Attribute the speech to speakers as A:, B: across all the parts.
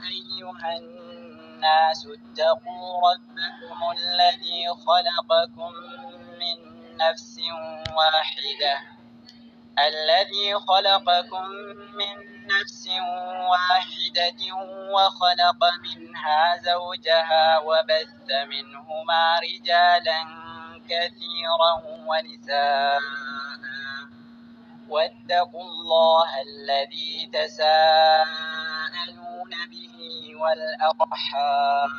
A: أيها الناس اتقوا ربكم الذي خلقكم من نفس واحدة وخلق منها زوجها وبث منهما رجالا كثيرا ونساء واتقوا الله الذي تساءلون به والأرحام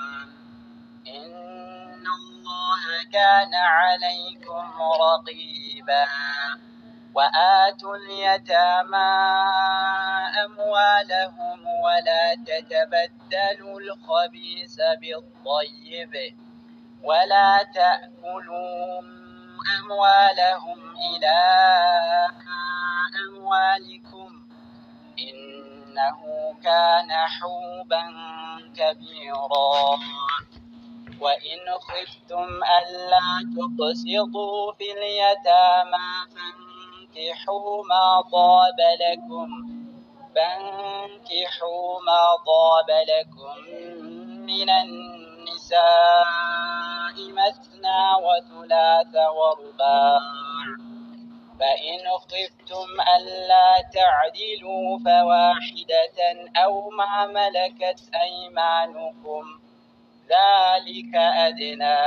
A: إن الله كان عليكم رقيبا وآتوا اليتامى أموالهم ولا تتبدلوا الخبيث بالطيب ولا تأكلوا أموالهم إلى أموالكم إنه كان حوبا كبيرا وإن خفتم ألا تقسطوا في اليتامى فانكحوا ما طاب لكم من النساء مثنى وثلاث ورباع فإن خفتم ألا تعدلوا فواحدة أو ما ملكت أيمانكم ذلك أدنى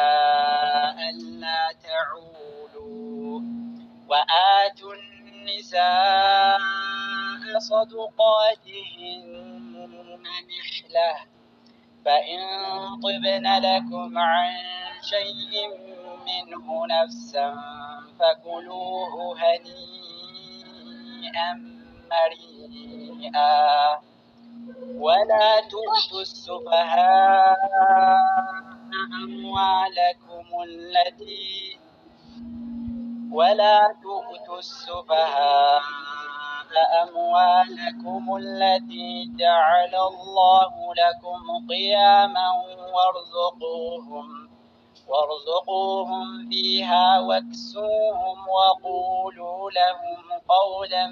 A: ألا تعولوا وآتوا النساء صدقاتهن نحلة فإن طبن لكم عن شيء منه نفسا فكلوه هنيئا مريئا ولا تؤتوا السفهاء أموالكم التي جعل الله لكم قياما وارزقوهم فيها واكسوهم وقولوا لهم قولا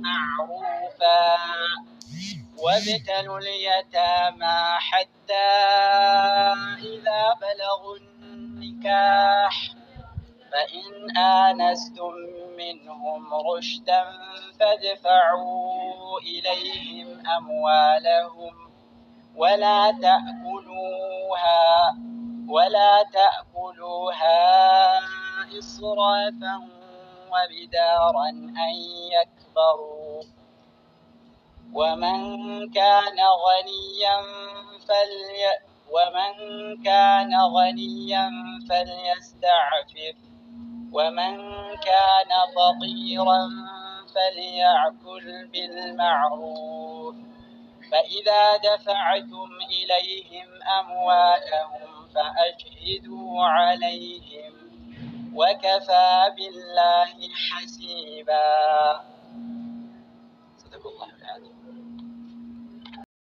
A: معروفا وابتلوا اليتامى حتى إذا بلغوا النكاح فإن آنستم منهم رشدا فادفعوا إليهم أموالهم ولا تأكلوها إسرافا وبدارا أن يكبروا ومن كان غنيا فليستعفف ومن كان فقيرا فليأكل بالمعروف فإذا دفعتم إليهم أموالهم فأشهدوا عليهم وكفى بالله حسيبا. صدق الله.